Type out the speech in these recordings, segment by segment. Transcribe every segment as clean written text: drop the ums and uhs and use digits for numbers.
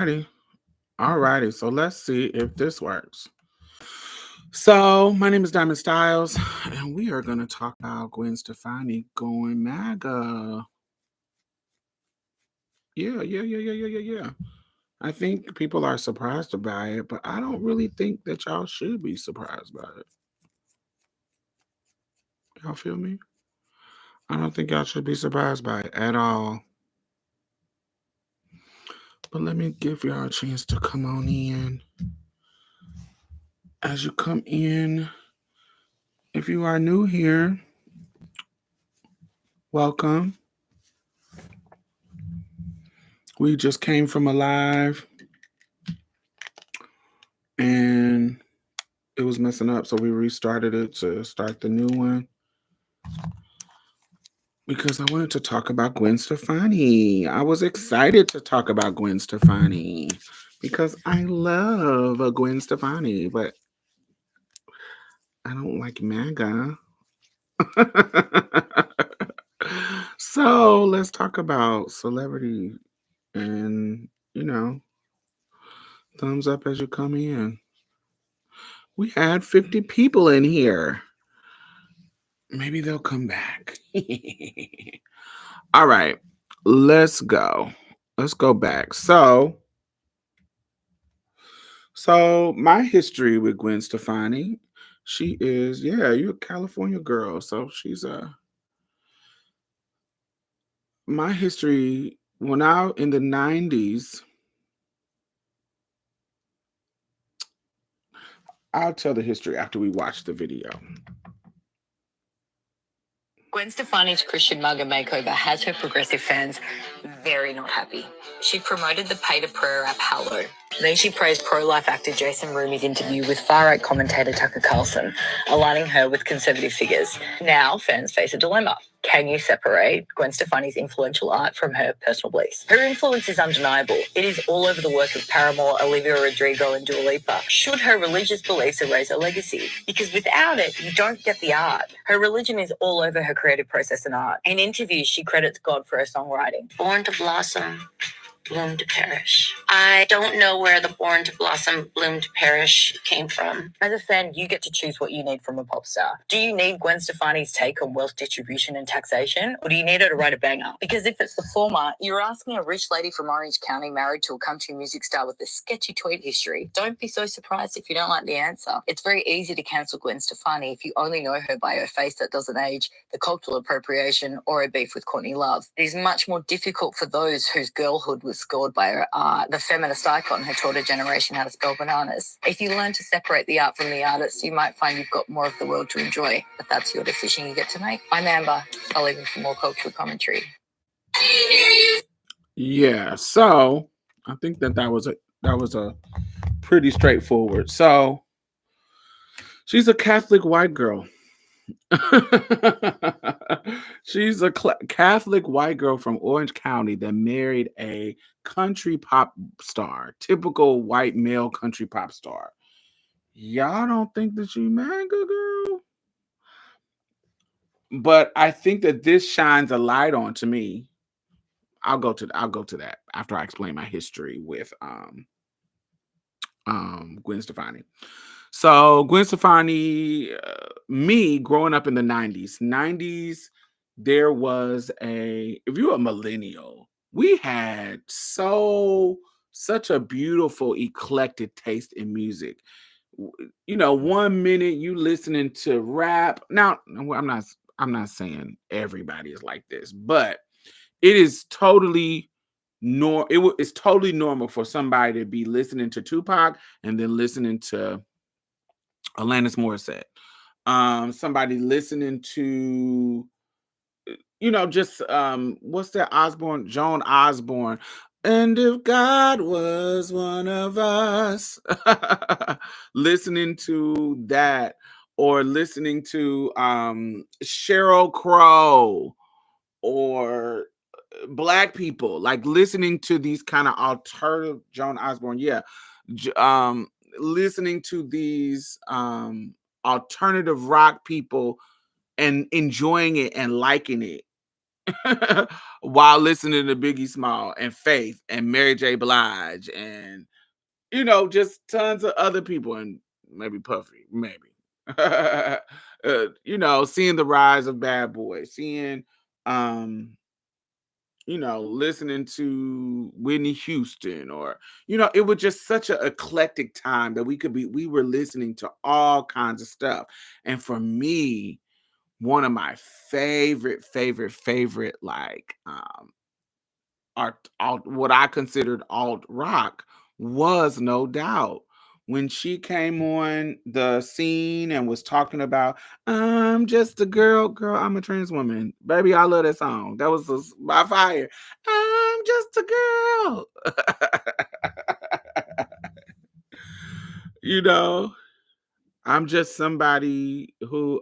Alrighty, so let's see if this works. So, my name is Diamond Styles, and we are going to talk about Gwen Stefani going MAGA. Yeah. I think people are surprised by it, but I don't really think that y'all should be surprised by it. Y'all feel me? I don't think y'all should be surprised by it at all. But let me give y'all a chance to come on in. As you come in, if you are new here, welcome. We just came from a live and it was messing up, so we restarted it to start the new one because I wanted to talk about Gwen Stefani. I was excited to talk about Gwen Stefani because I love a Gwen Stefani, but I don't like MAGA. So let's talk about celebrity and, thumbs up as you come in. We had 50 people in here. Maybe they'll come back. All right, let's go. Let's go back. So my history with Gwen Stefani, she is, yeah, you're a California girl. So she's my history when I in the 90s, I'll tell the history after we watch the video. Gwen Stefani's Christian MAGA makeover has her progressive fans very not happy. She promoted the pay-to-prayer app Hallow. Then she praised pro-life actor Jason Rooney's interview with far-right commentator Tucker Carlson, aligning her with conservative figures. Now fans face a dilemma. Can you separate Gwen Stefani's influential art from her personal beliefs? Her influence is undeniable. It is all over the work of Paramore, Olivia Rodrigo and Dua Lipa. Should her religious beliefs erase her legacy? Because without it, you don't get the art. Her religion is all over her creative process and art. In interviews, she credits God for her songwriting. Born to blossom, bloom to perish. I don't know where the born to blossom, bloom to perish came from. As a fan, you get to choose what you need from a pop star. Do you need Gwen Stefani's take on wealth distribution and taxation, or do you need her to write a banger? Because if it's the former, you're asking a rich lady from Orange County married to a country music star with a sketchy tweet history. Don't be so surprised if you don't like the answer. It's very easy to cancel Gwen Stefani if you only know her by her face that doesn't age, the cultural appropriation, or her beef with Courtney Love. It is much more difficult for those whose girlhood was scored by her art, the feminist icon who taught a generation how to spell bananas. If you learn to separate the art from the artist, you might find you've got more of the world to enjoy, but that's your decision you get to make. I'm Amber. I'll leave you for more cultural commentary. Yeah, so I think that was a pretty straightforward. So she's a Catholic white girl. She's a Catholic white girl from Orange County that married a country pop star, typical white male country pop star. Y'all don't think that she MAGA girl? But I think that this shines a light on to me. I'll go to that after I explain my history with Gwen Stefani. So Gwen Stefani, me growing up in the 90s, there was if you're a millennial, we had such a beautiful eclectic taste in music. One minute you listening to rap. Now, I'm not saying everybody is like this, but it is totally it's totally normal for somebody to be listening to Tupac and then listening to Alanis Morissette. Somebody listening to, just what's that Joan Osborne. And if God was one of us, listening to that, or listening to Sheryl Crow, or Black people, like listening to these kind of alternative Joan Osborne, listening to these alternative rock people and enjoying it and liking it. while listening to Biggie Small and Faith and Mary J. Blige and just tons of other people and maybe Puffy, maybe. Seeing the rise of Bad Boy, seeing listening to Whitney Houston or, it was just such an eclectic time that we were listening to all kinds of stuff. And for me, one of my favorite, like, what I considered alt rock was No Doubt. When she came on the scene and was talking about, I'm just a girl, I'm a trans woman. Baby, I love that song. That was by fire. I'm just a girl. you know, I'm just somebody who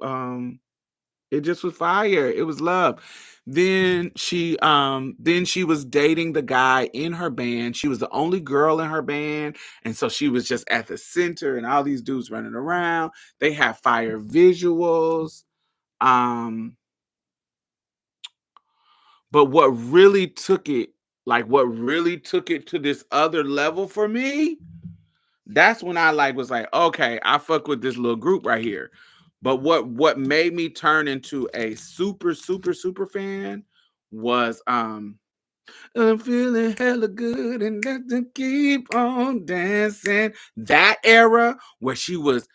it just was fire. It was love. Then she was dating the guy in her band. She was the only girl in her band. And so she was just at the center and all these dudes running around. They have fire visuals. But what really took it to this other level for me, that's when I was like, okay, I fuck with this little group right here. But what made me turn into a super, super, super fan was I'm feeling hella good and got to keep on dancing. That era where she was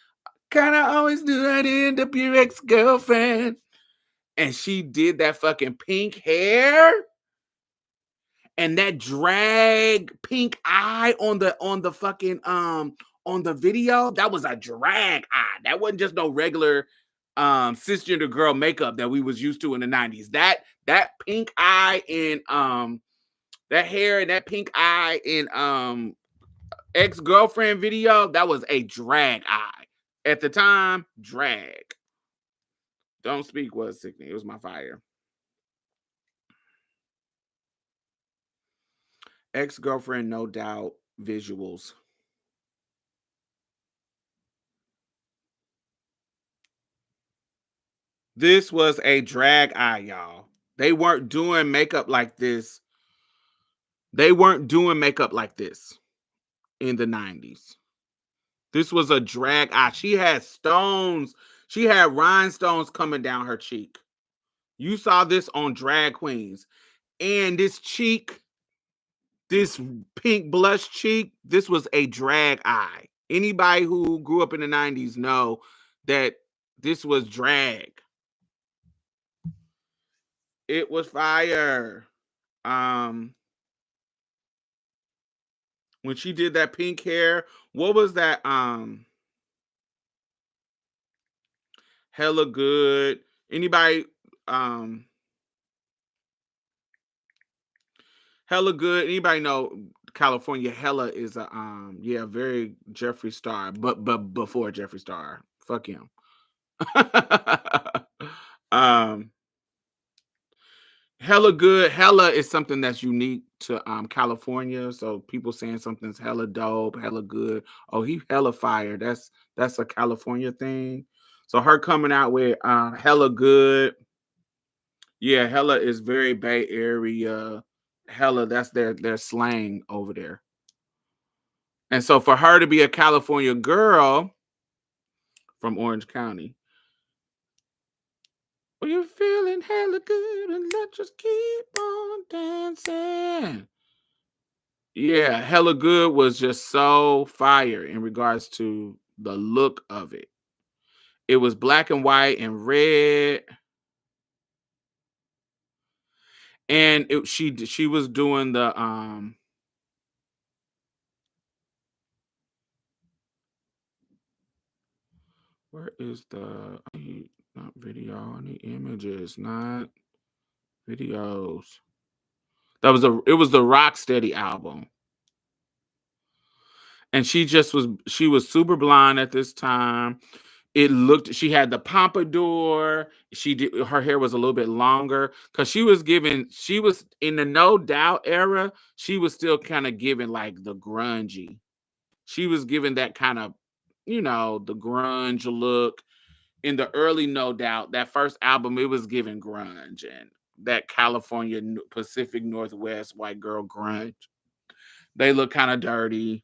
kind of always do that end up your ex-girlfriend. And she did that fucking pink hair and that drag pink eye on the fucking on the video. That was a drag eye. That wasn't just no regular cisgender girl makeup that we was used to in the 90s. That pink eye in that hair and that pink eye in ex-girlfriend video, that was a drag eye. At the time, drag. Don't Speak was sickening. It was my fire. Ex-girlfriend, No Doubt visuals. This was a drag eye, y'all. They weren't doing makeup like this. They weren't doing makeup like this in the 90s. This was a drag eye. She had stones. She had rhinestones coming down her cheek. You saw this on Drag Queens. And this cheek, this pink blush cheek, this was a drag eye. Anybody who grew up in the 90s know that this was drag. It was fire. When she did that pink hair, what was that? Hella Good. Anybody? Hella Good. Anybody know California? Hella is a very Jeffree Star, but before Jeffree Star, fuck him. Hella Good. Hella is something that's unique to California. So people saying something's hella dope, hella good. Oh, he hella fire. That's a California thing. So her coming out with Hella Good. Yeah, hella is very Bay Area. Hella, that's their slang over there. And so for her to be a California girl from Orange County, well, you're feeling hella good and let's just keep on dancing. Yeah, Hella Good was just so fire in regards to the look of it. It was black and white and red. And she was doing the where is the not video, I need images, not videos. It was the Rocksteady album. And she was super blonde at this time. She had the pompadour. Her hair was a little bit longer because she was in the No Doubt era. She was still kind of giving like the grungy. She was giving that kind of, the grunge look in the early No Doubt. That first album, it was giving grunge. And that California Pacific Northwest white girl grunge. They look kind of dirty.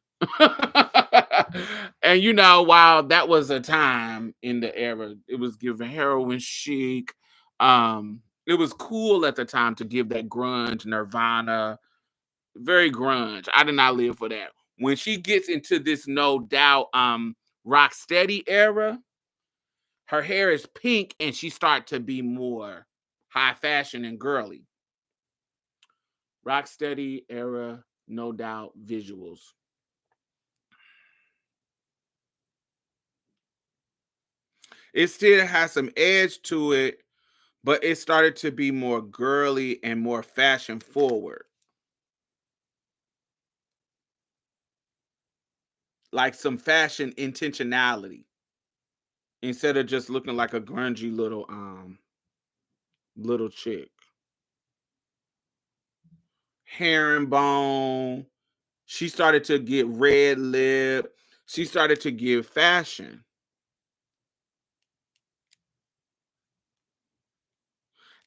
And while that was a time in the era, it was giving heroin chic. It was cool at the time to give that grunge, Nirvana, very grunge. I did not live for that. When she gets into this No Doubt rock steady era, her hair is pink and she start to be more high fashion and girly. Rock steady era, No Doubt visuals. It still has some edge to it, but it started to be more girly and more fashion forward. Like some fashion intentionality instead of just looking like a grungy little chick. Herringbone. She started to get red lip. She started to give fashion.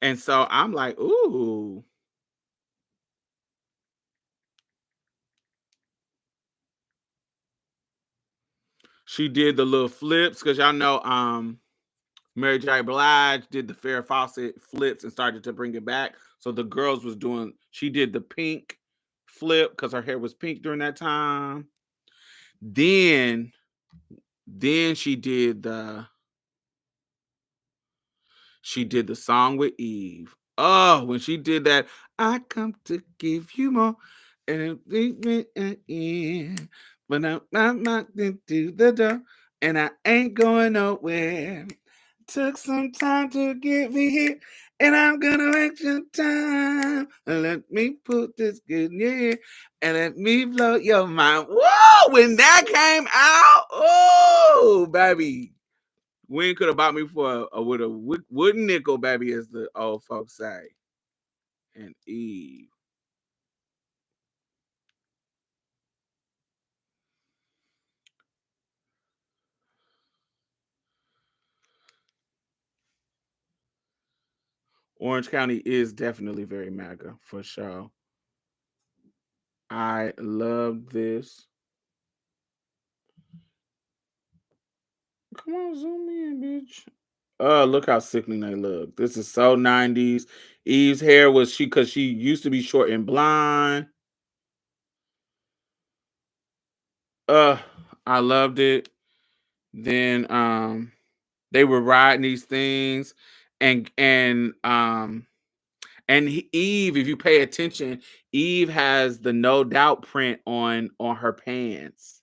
And so I'm like, ooh. She did the little flips because y'all know Mary J. Blige did the Farrah Fawcett flips and started to bring it back. So the girls was doing, she did the pink flip because her hair was pink during that time. Then she did the song with Eve. Oh, when she did that, I come to give you more, and but I'm not into the door, and I ain't going nowhere. Took some time to get me here, and I'm gonna waste your time. And let me put this good in your ear, and let me blow your mind. Whoa! When that came out, oh baby. Gwen could have bought me for with a wooden nickel, baby, as the old folks say. And Eve. Orange County is definitely very MAGA for sure. I love this. Come on, zoom in, bitch. Oh, look how sickening they look. This is so 90s. Eve's hair was because she used to be short and blonde. I loved it. Then they were riding these things and Eve, if you pay attention, Eve has the No Doubt print on her pants.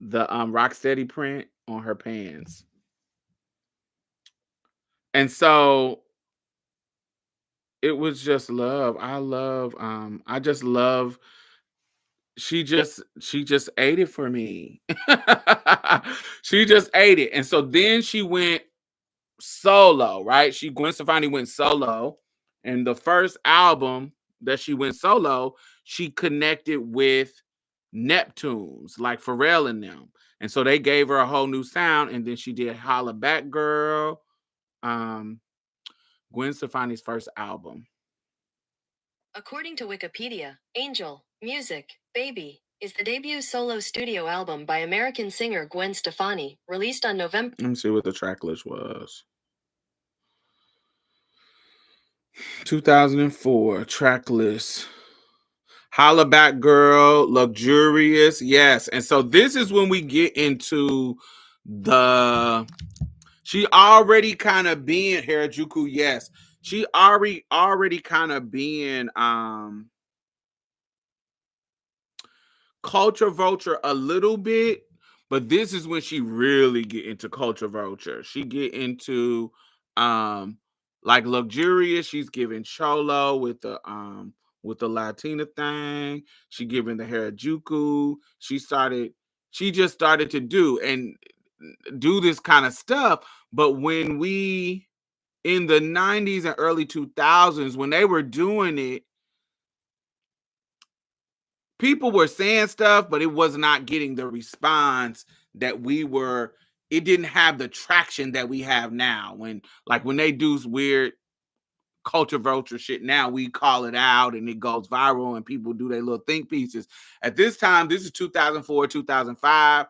The Rocksteady print on her pants. And so it was just love. I just love she just ate it for me. She just ate it. And so then she went solo, right? Gwen Stefani went solo. And the first album that she went solo, she connected with Neptunes like Pharrell and them. And so they gave her a whole new sound. And then she did Holla Back Girl, Gwen Stefani's first album. According to Wikipedia, Angel, Music, Baby is the debut solo studio album by American singer Gwen Stefani, released on November. Let me see what the track list was. 2004 track list. Holla Back Girl, Luxurious, yes. And so this is when we get into she already kind of being Harajuku, yes. She already kind of being Culture Vulture a little bit, but this is when she really get into Culture Vulture. She get into like Luxurious. She's giving Cholo with the Latina thing. She giving the Harajuku. She just started to do this kind of stuff. But when we in the 90s and early 2000s, when they were doing it, people were saying stuff, but it was not getting the response that we were it didn't have the traction that we have now. When they do weird culture vulture shit now, we call it out and it goes viral and people do their little think pieces. At this time, this is 2004, 2005.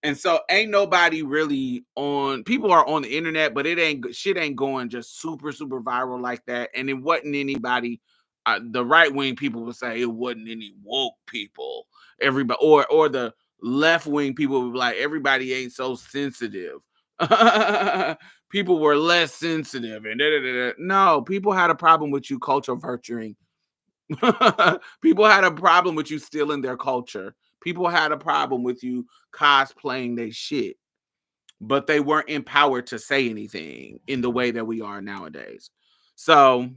And so ain't nobody really on, people are on the internet, but shit ain't going just super, super viral like that. And it wasn't anybody, the right wing people would say it wasn't any woke people. Everybody, or the left wing people would be like, everybody ain't so sensitive. People were less sensitive and da, da, da, da. No, people had a problem with you culture virtuing. People had a problem with you stealing their culture. People had a problem with you cosplaying their shit, but they weren't empowered to say anything in the way that we are nowadays. So,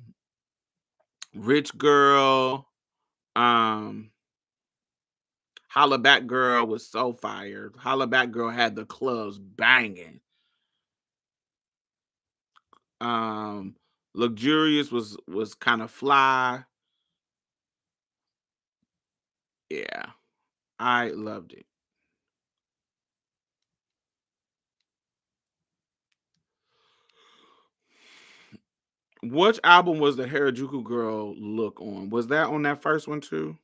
Rich Girl, Holla Back Girl was so fire. Holla Back Girl had the clubs banging. Luxurious was kind of fly. Yeah, I loved it. Which album was the Harajuku Girl look on? Was that on that first one too?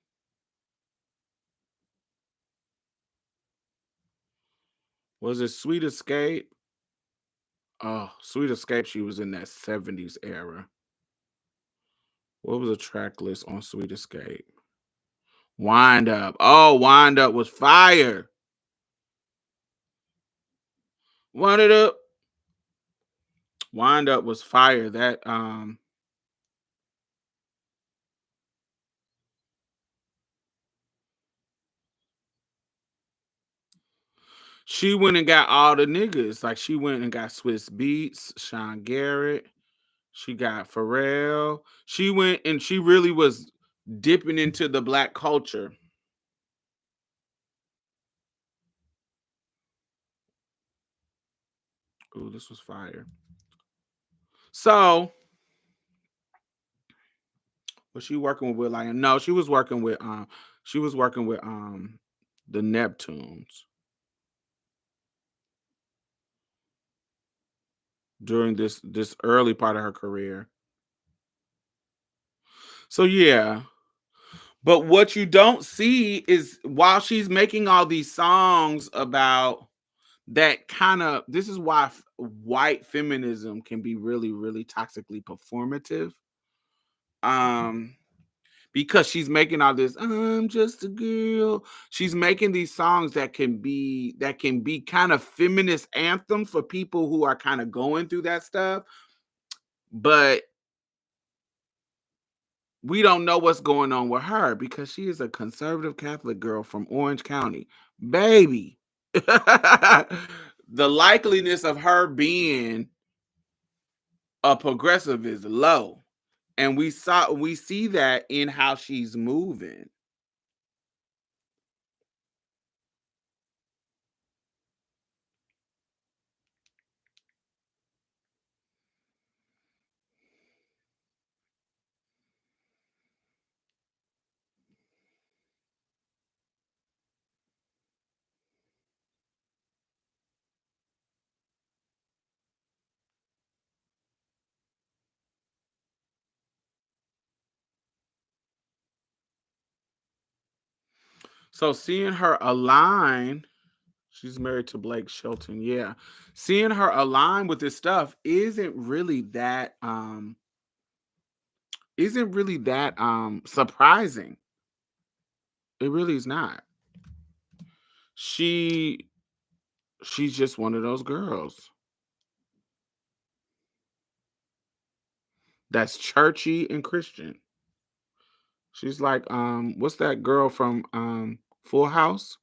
Was it Sweet Escape? Oh, Sweet Escape, she was in that 70s era. What was the track list on Sweet Escape? Wind Up. Oh, Wind Up was fire. Wind It Up. Wind Up was fire. That she went and got all the niggas. Like she went and got Swiss Beats, Sean Garrett. She got Pharrell. She went and she really was dipping into the black culture. Ooh, this was fire. So was she working with like no, she was working with the Neptunes during this early part of her career. So yeah. But what you don't see is while she's making all these songs about that kind of, this is why white feminism can be really, really toxically performative. Um, because she's making all this, I'm just a girl. She's making these songs that can be kind of feminist anthems for people who are kind of going through that stuff. But we don't know what's going on with her because she is a conservative Catholic girl from Orange County. Baby. The likeliness of her being a progressive is low. And we see that in how she's moving. So seeing her align, she's married to Blake Shelton. Yeah. Seeing her align with this stuff isn't really that surprising. It really is not. She she's just one of those girls that's churchy and Christian. She's like what's that girl from Full House?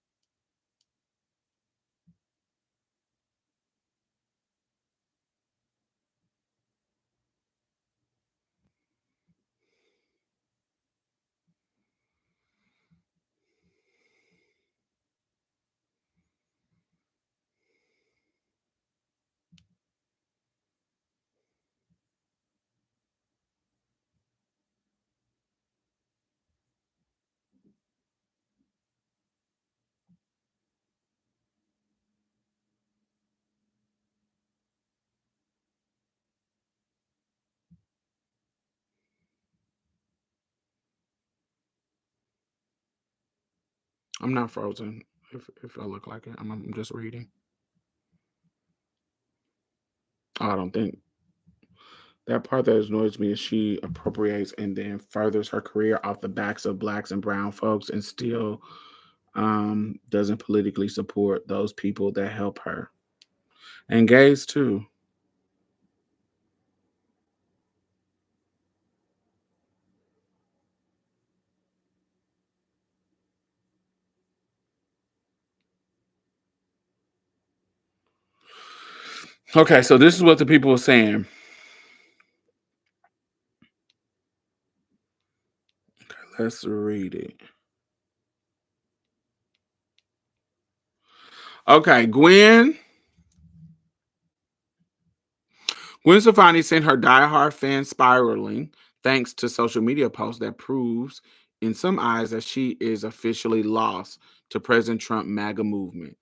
I'm not frozen. If I look like it, I'm just reading. Oh, I don't think that part that annoys me is she appropriates and then furthers her career off the backs of blacks and brown folks and still doesn't politically support those people that help her. And gays too. Okay, so this is what the people are saying. Okay, let's read it. Okay, Gwen Stefani sent her diehard fans spiraling thanks to social media posts that proves in some eyes that she is officially lost to President Trump MAGA movement.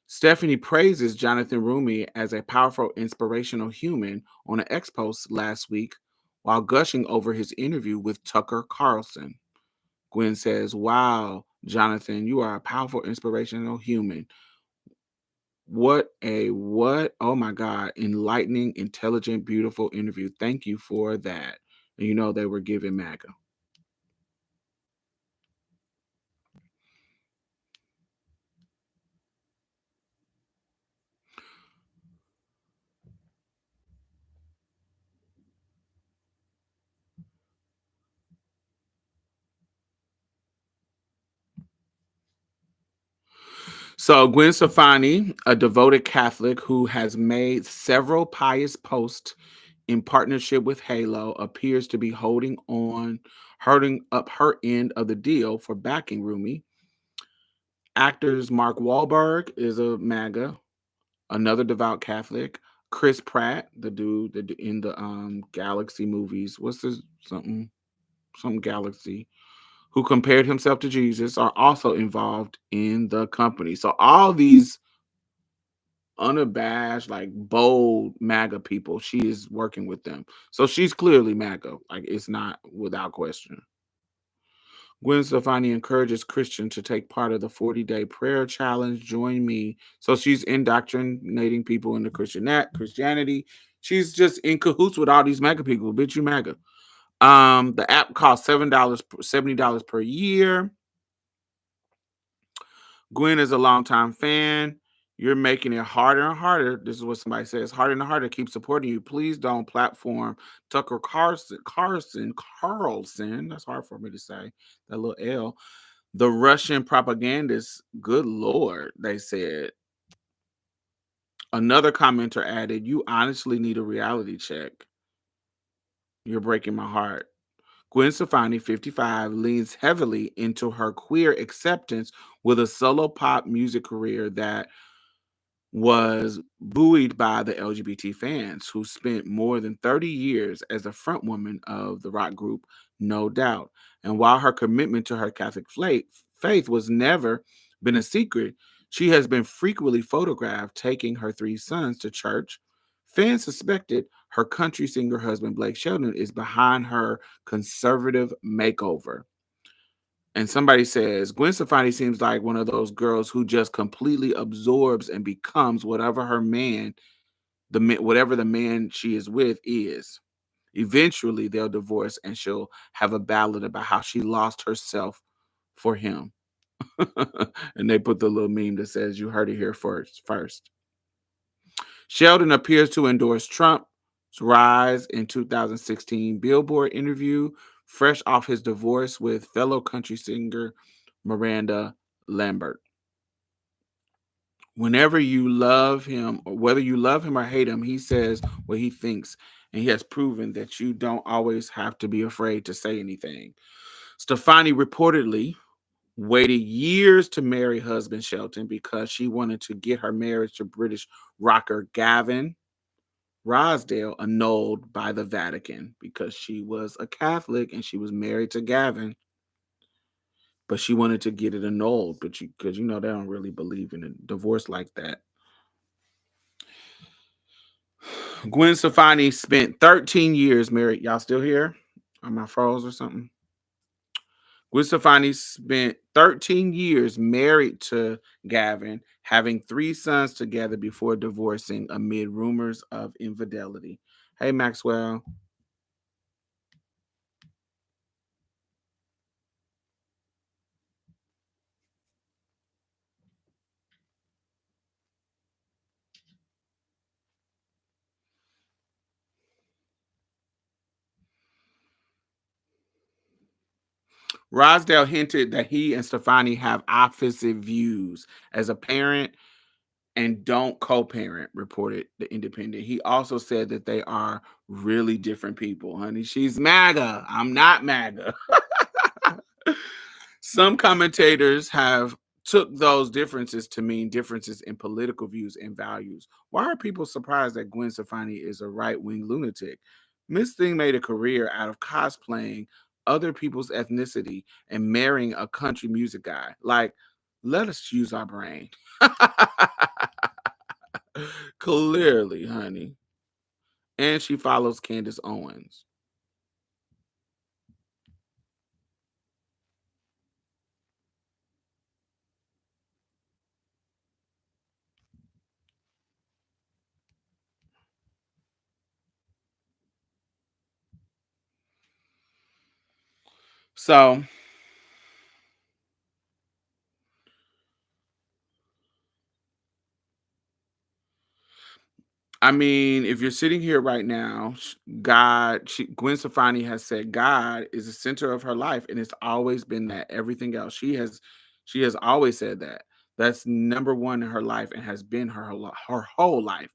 Stephanie praises Jonathan Rumi as a powerful, inspirational human on an X post last week while gushing over his interview with Tucker Carlson. Gwen says, "Wow, Jonathan, you are a powerful, inspirational human. What? Oh my God, enlightening, intelligent, beautiful interview. Thank you for that." And you know they were giving MAGA. So Gwen Stefani, a devoted Catholic who has made several pious posts in partnership with Halo, appears to be holding up her end of the deal for backing Rumi. Actors Mark Wahlberg is a MAGA, another devout Catholic. Chris Pratt, the dude that in the Galaxy movies, what's this some Galaxy, who compared himself to Jesus, are also involved in the company. So all these unabashed, like bold MAGA people, she is working with them. So she's clearly MAGA. Like it's not without question. Gwen Stefani encourages Christians to take part of the 40-day prayer challenge. Join me. So she's indoctrinating people into Christianity. She's just in cahoots with all these MAGA people. Bitch, you MAGA. The app costs $70 per year. Gwen is a longtime fan. You're making it harder and harder. This is what somebody says, harder and harder to keep supporting you. Please don't platform Tucker Carlson. That's hard for me to say. That little L. The Russian propagandist. Good Lord, they said. Another commenter added, "You honestly need a reality check. You're breaking my heart." Gwen Stefani, 55, leans heavily into her queer acceptance with a solo pop music career that was buoyed by the LGBT fans who spent more than 30 years as the frontwoman of the rock group No Doubt. And while her commitment to her Catholic faith was never been a secret, she has been frequently photographed taking her three sons to church. Fans suspected her country singer husband Blake Shelton is behind her conservative makeover. And somebody says Gwen Stefani seems like one of those girls who just completely absorbs and becomes whatever her man, whatever the man she is with is. Eventually, they'll divorce, and she'll have a ballad about how she lost herself for him. And they put the little meme that says, "You heard it here first." Sheldon appears to endorse Trump's rise in 2016 Billboard interview, fresh off his divorce with fellow country singer Miranda Lambert. Whenever you love him, or whether you love him or hate him, he says what he thinks, and he has proven that you don't always have to be afraid to say anything. Stefani reportedly waited years to marry husband Shelton because she wanted to get her marriage to British rocker Gavin Rosdale annulled by the Vatican because she was a Catholic and she was married to Gavin, but she wanted to get it annulled, but because you know they don't really believe in a divorce like that. Gwen Stefani spent 13 years married. Y'all still here? Am I froze or something? Gwen Stefani spent 13 years married to Gavin, having 3 sons together before divorcing amid rumors of infidelity. Hey, Maxwell. Rosdale hinted that he and Stefani have opposite views as a parent and don't co-parent, reported The Independent. He also said that they are really different people, honey. She's MAGA. I'm not MAGA. Some commentators have took those differences to mean differences in political views and values. Why are people surprised that Gwen Stefani is a right-wing lunatic? Miss Thing made a career out of cosplaying other people's ethnicity and marrying a country music guy. Like, let us use our brain. Clearly, honey. And she follows Candace Owens. So, I mean, if you're sitting here right now, Gwen Stefani has said God is the center of her life, and it's always been that. Everything else, she has always said that. That's number one in her life, and has been her whole life.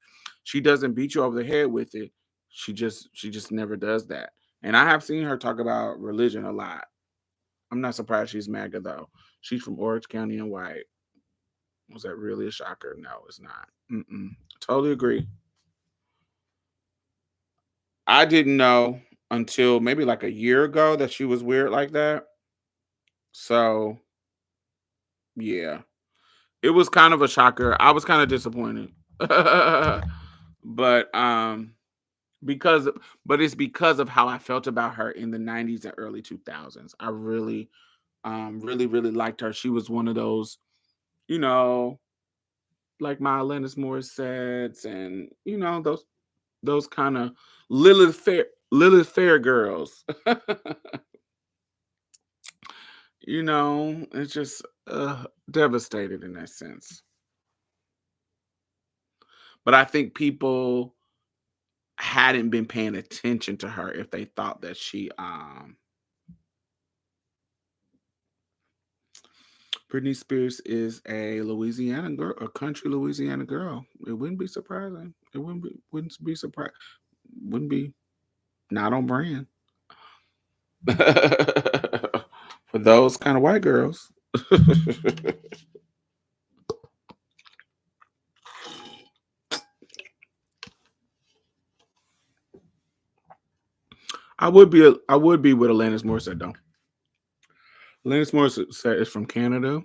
She doesn't beat you over the head with it. She just never does that. And I have seen her talk about religion a lot. I'm not surprised she's MAGA though. She's from Orange County and white. Was that really a shocker? No, it's not. Totally agree. I didn't know until maybe like a year ago that she was weird like that. So, yeah. It was kind of a shocker. I was kind of disappointed. but because but it's because of how I felt about her in the 90s and early 2000s. I really really liked her. She was one of those, you know, like my Alanis Morissette and those kind of Lilith Fair girls. It's just devastated in that sense. But I think people hadn't been paying attention to her if they thought that she Britney Spears is a Louisiana girl, a country Louisiana girl. It wouldn't be surprising. It wouldn't be surprised. Wouldn't be not on brand. For those kind of white girls. I would be with Alanis Morissette though. Alanis Morissette is from Canada.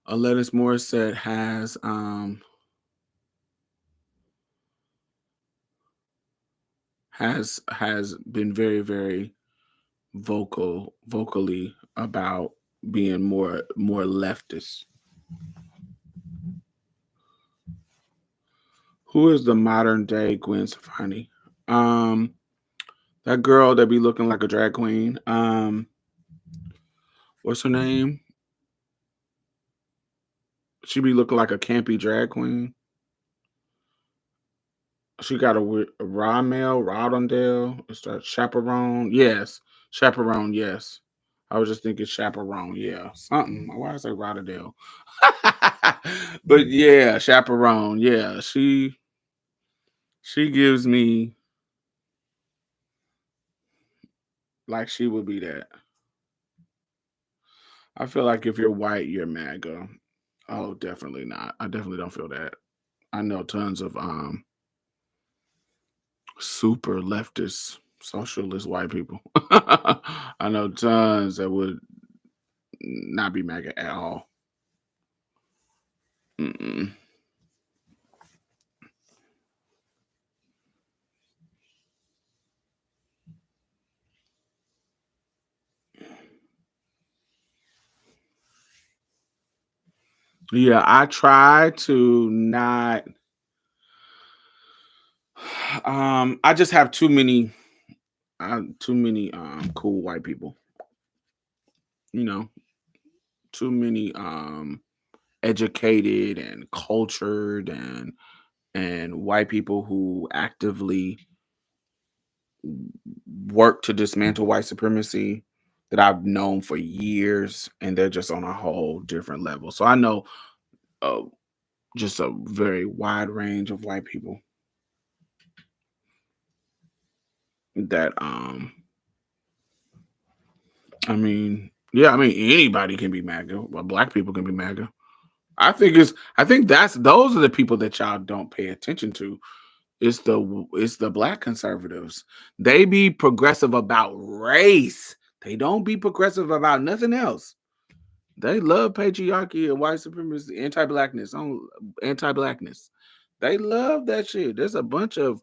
Alanis Morissette has been very, very vocally about being more leftist. Who is the modern day Gwen Stefani? Um, that girl that be looking like a drag queen. What's her name? She be looking like a campy drag queen. She got a Ramel, Rodondale. It's that chaperone. Yes, chaperone. Yes, I was just thinking chaperone. Yeah, something. Why did I say Rodondale? But yeah, chaperone. Yeah, she gives me like she would be that. I feel like if you're white, you're MAGA. Oh, definitely not. I definitely don't feel that. I know tons of super leftist, socialist white people. I know tons that would not be MAGA at all. Mm-mm. Yeah, I try to not. I just have too many cool white people. You know, too many educated and cultured and white people who actively work to dismantle white supremacy that I've known for years, and they're just on a whole different level. So I know uh, just a very wide range of white people that I mean anybody can be MAGA. Well, black people can be MAGA. I think that's those are the people that y'all don't pay attention to. It's the black conservatives. They be progressive about race. They don't be progressive about nothing else. They love patriarchy and white supremacy, anti-blackness. They love that shit. There's a bunch of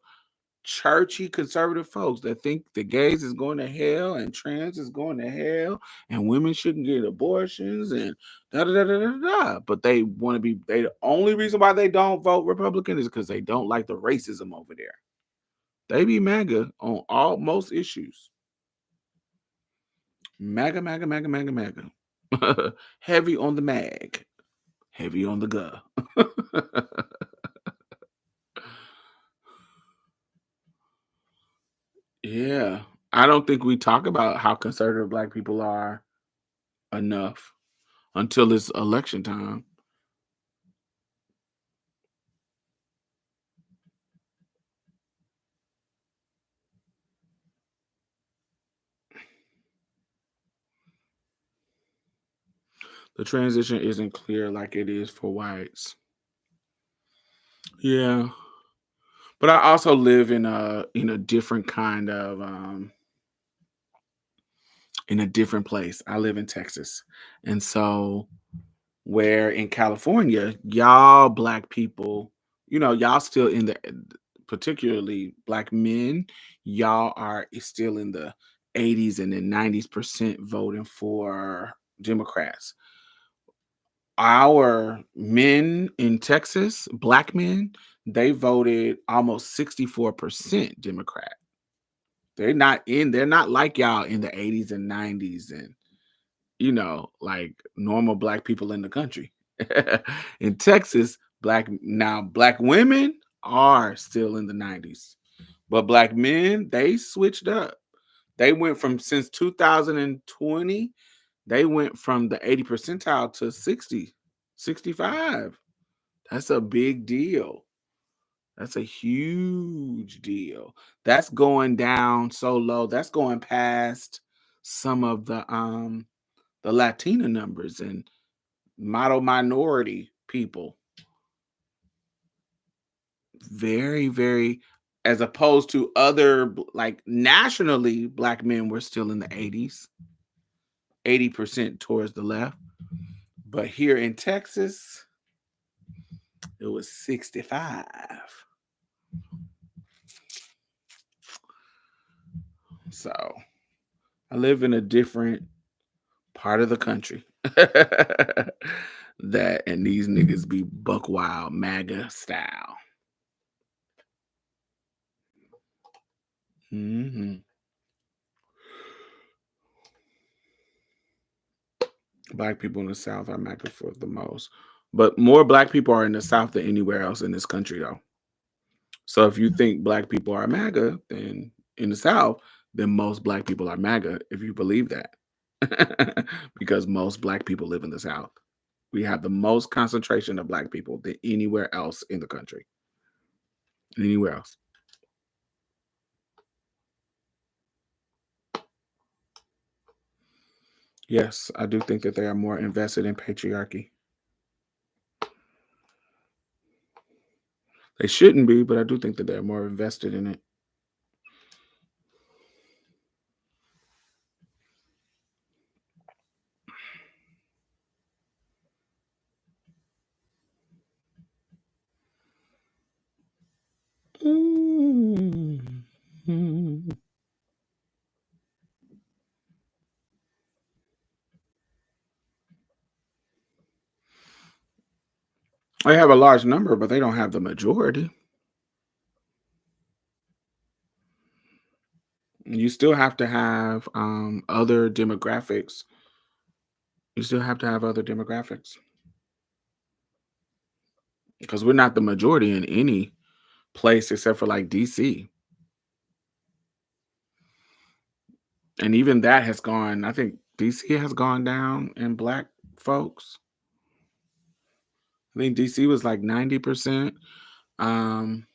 churchy conservative folks that think the gays is going to hell and trans is going to hell and women shouldn't get abortions and da da da da da da. But they want to be. The only reason why they don't vote Republican is because they don't like the racism over there. They be MAGA on all most issues. MAGA, MAGA, MAGA, MAGA, MAGA. Heavy on the mag, heavy on the guh. Yeah. I don't think we talk about how conservative black people are enough until it's election time. The transition isn't clear like it is for whites. Yeah. But I also live in a different kind of in a different place. I live in Texas. And so where in California, y'all black people, y'all still in the particularly black men, y'all are still in the 80s and then 90% voting for Democrats. Our men in Texas, black men, they voted almost 64% Democrat. They're not like y'all in the 80s and 90s and like normal black people in the country. In Texas, black women are still in the 90s. But black men, they switched up. They went from since 2020, they went from the 80 percentile to 60, 65. That's a big deal. That's a huge deal. That's going down so low. That's going past some of the Latina numbers and model minority people. Very, very, as opposed to other, like nationally, black men were still in the 80s, 80% towards the left. But here in Texas, it was 65. So I live in a different part of the country. That and these niggas be buck wild, MAGA style. hmm Black people in the South are MAGA for the most. But more black people are in the South than anywhere else in this country, though. So if you think black people are MAGA, then in the South, then most black people are MAGA, if you believe that. Because most black people live in the South. We have the most concentration of black people than anywhere else in the country. Anywhere else. Yes, I do think that they are more invested in patriarchy. They shouldn't be, but I do think that they're more invested in it. Mm. They have a large number, but they don't have the majority. You still have to have other demographics. You still have to have other demographics because we're not the majority in any place except for like DC. And even that has gone, I think DC has gone down in black folks. I think DC was like 90%. Um,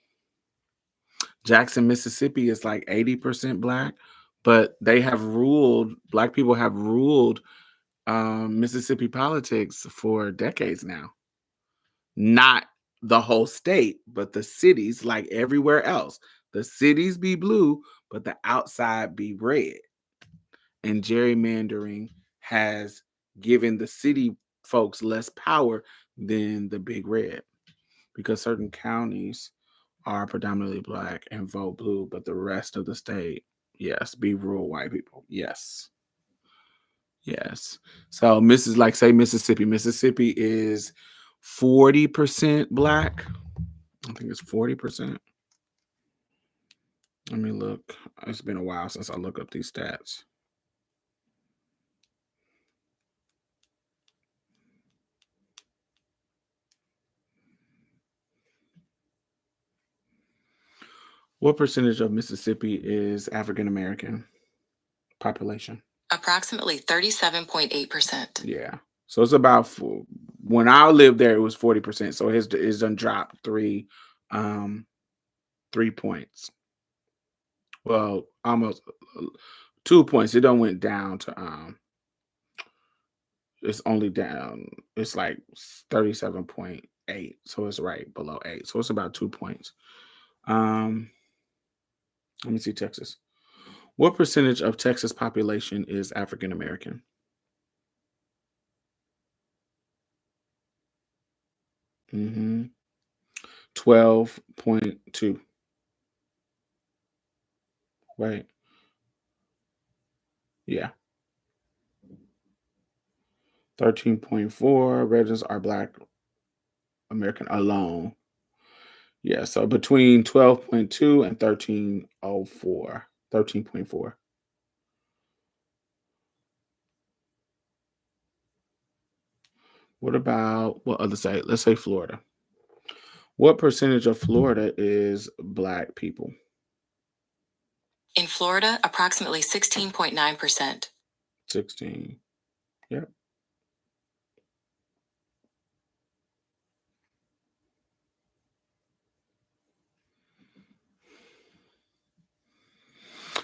Jackson, Mississippi is like 80% black, but they have ruled, black people have ruled Mississippi politics for decades now. Not the whole state, but the cities, like everywhere else. The cities be blue, but the outside be red. And gerrymandering has given the city folks less power than the big red because certain counties are predominantly black and vote blue, but the rest of the state, yes, be rural white people. Yes. Yes. So say Mississippi. Mississippi is 40% black. I think it's 40%. Let me look. It's been a while since I look up these stats. What percentage of Mississippi is African American population? Approximately 37.8%. Yeah. So it's about when I lived there, it was 40%. So it's done dropped 3 points. Well, almost 2 points. It don't went down to it's only down. It's like 37.8. So it's right below 8. So it's about 2 points. Let me see Texas. What percentage of Texas population is African American? Mm-hmm. 12.2. Right. Yeah. 13.4 residents are Black American alone. Yeah, so between 12.2 and 13.04. 13.4. What other state? Let's say Florida. What percentage of Florida is Black people? In Florida, approximately 16.9%. 16. Yep.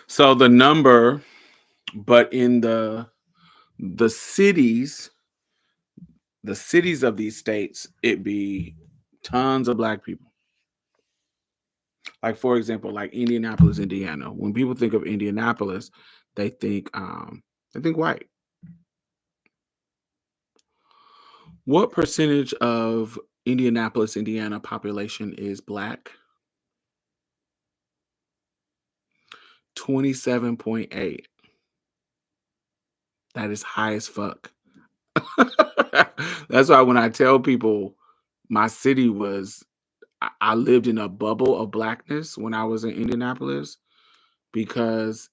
So the number, but in the cities, of these states, it be tons of Black people. Like for example, like Indianapolis, Indiana. When people think of Indianapolis, they think white. What percentage of Indianapolis, Indiana population is Black? 27.8. That is high as fuck. That's why when I tell people my city was, I lived in a bubble of Blackness when I was in Indianapolis because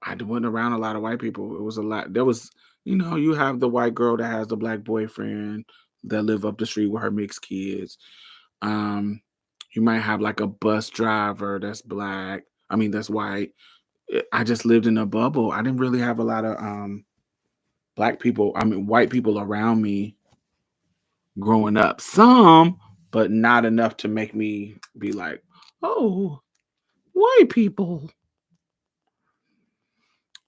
I went around a lot of white people. It was a lot. There was, you have the white girl that has the Black boyfriend that live up the street with her mixed kids. You might have like a bus driver that's Black. I mean, that's white. I just lived in a bubble. I didn't really have a lot of Black people. I mean, white people around me growing up. Some, but not enough to make me be like, oh, white people.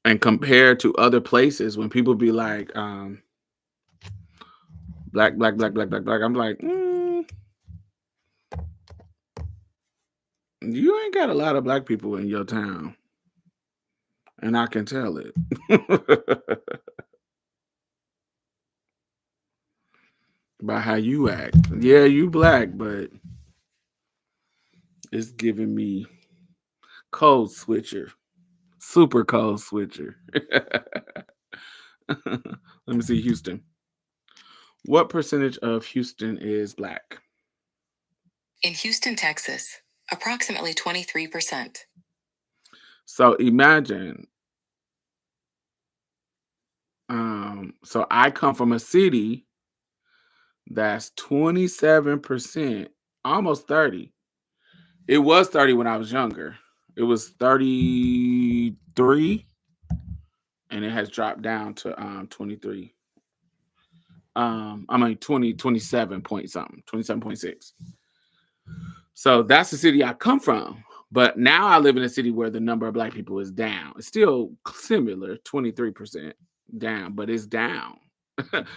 And compared to other places, when people be like, black, black, black, black, black, black, I'm like, you ain't got a lot of Black people in your town. And I can tell it. By how you act. Yeah, you Black, but it's giving me code switcher. Super code switcher. Let me see Houston. What percentage of Houston is Black? In Houston, Texas, approximately 23%. So imagine, so I come from a city that's 27%, almost 30. It was 30 when I was younger. It was 33 and it has dropped down to 23. I mean 27 point something, 27.6. So that's the city I come from. But now I live in a city where the number of black people is down. It's still similar, 23% down, but it's down.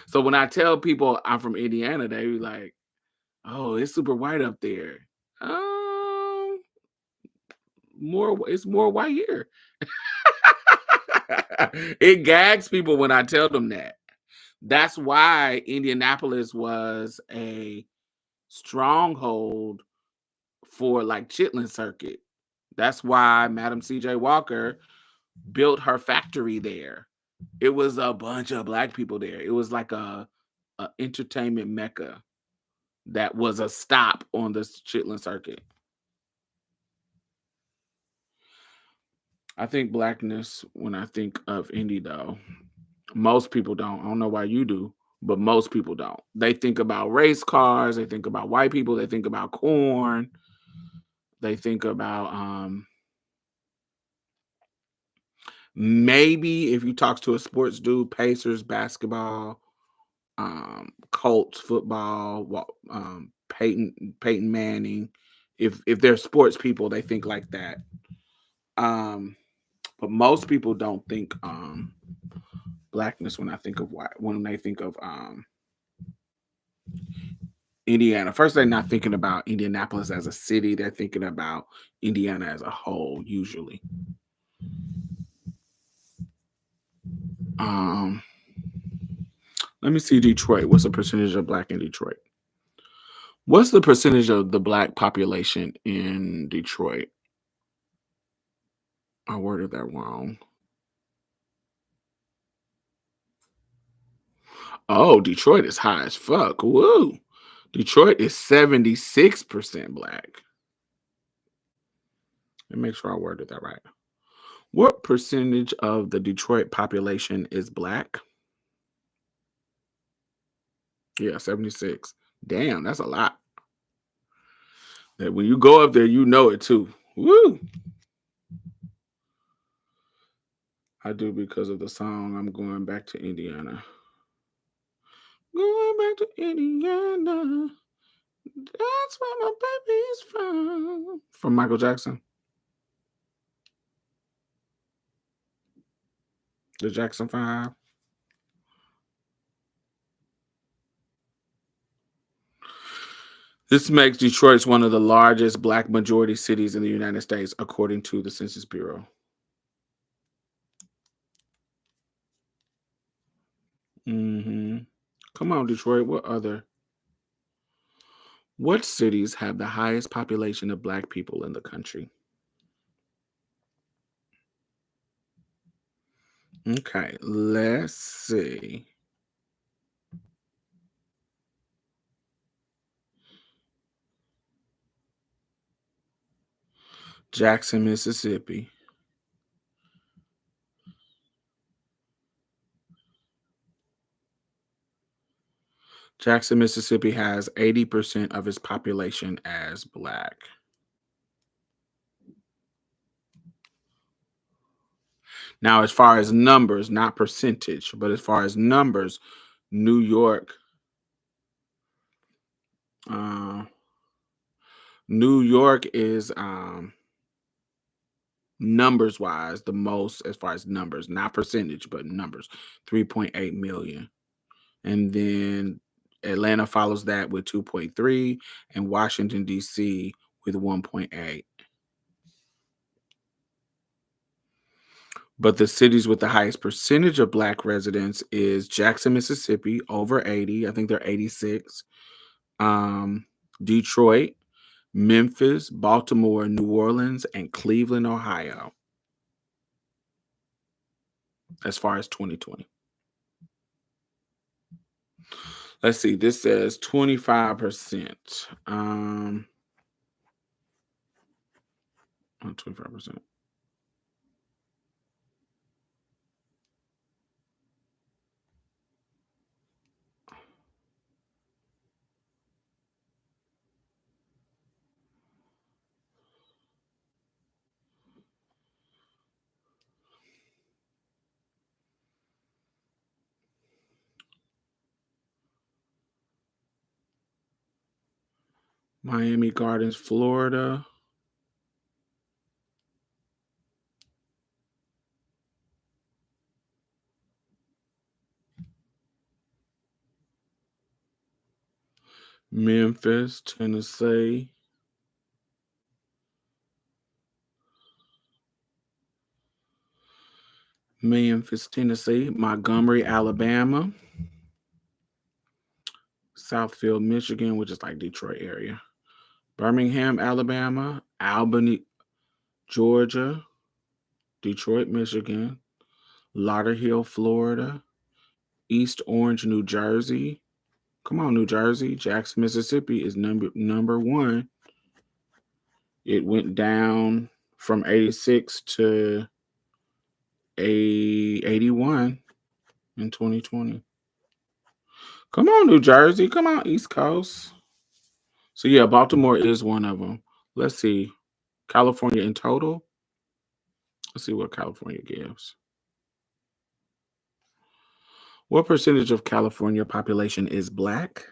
So when I tell people I'm from Indiana, they be like, "Oh, it's super white up there." Um, it's more white here. It gags people when I tell them that. That's why Indianapolis was a stronghold for like Chitlin Circuit. That's why Madam C.J. Walker built her factory there. It was a bunch of black people there. It was like a entertainment mecca that was a stop on the Chitlin Circuit. I think blackness when I think of indie though. Most people don't. I don't know why you do, but most people don't. They think about race cars, they think about white people, they think about corn, they think about maybe if you talk to a sports dude, Pacers basketball, Colts football, Peyton Manning. If they're sports people, they think like that. But most people don't think blackness when they think of Indiana. First, they're not thinking about Indianapolis as a city. They're thinking about Indiana as a whole, usually. Let me see Detroit. What's the percentage of black in Detroit? What's the percentage of the black population in Detroit? I worded that wrong. Oh, Detroit is high as fuck. Woo. Detroit is 76% black. Let me make sure I worded that right. What percentage of the Detroit population is black? Yeah, 76. Damn, that's a lot. That when you go up there, you know it too. Woo! I do because of the song I'm Going Back to Indiana. Going back to Indiana. That's where my baby's from. From Michael Jackson. The Jackson 5. This makes Detroit one of the largest black majority cities in the United States, according to the Census Bureau. Come on, Detroit. What cities have the highest population of black people in the country? Okay, let's see. Jackson, Mississippi. Jackson, Mississippi has 80% of its population as black. Now, as far as numbers, not percentage, but as far as numbers, New York is numbers wise the most as far as numbers, not percentage, but numbers, 3.8 million. And then Atlanta follows that with 2.3 and Washington, D.C. with 1.8. But the cities with the highest percentage of black residents is Jackson, Mississippi, over 80. I think they're 86. Detroit, Memphis, Baltimore, New Orleans, and Cleveland, Ohio. As far as 2020. Let's see. This says 25%. 25%. Miami Gardens, Florida. Memphis, Tennessee. Memphis, Tennessee. Montgomery, Alabama. Southfield, Michigan, which is like Detroit area. Birmingham, Alabama. Albany, Georgia. Detroit, Michigan. Lauderhill, Florida. East Orange, New Jersey. Come on, New Jersey. Jackson, Mississippi is number one. It went down from 86 to 81 in 2020. Come on, New Jersey. Come on, East Coast. So yeah, Baltimore is one of them. Let's see. California in total. Let's see what California gives. What percentage of California population is Black?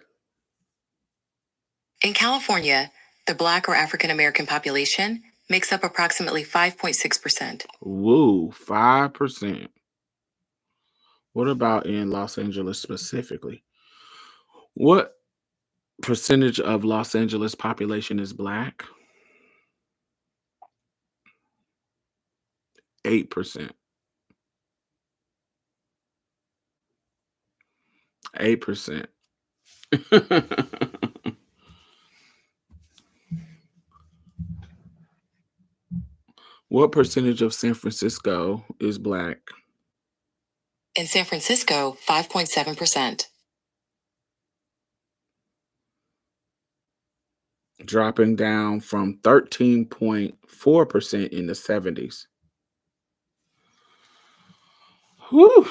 In California, the Black or African American population makes up approximately 5.6%. Woo, 5%. What about in Los Angeles specifically? What percentage of Los Angeles population is Black? 8%. 8%. What percentage of San Francisco is Black? In San Francisco, 5.7%. Dropping down from 13.4% in the 70s. Whew.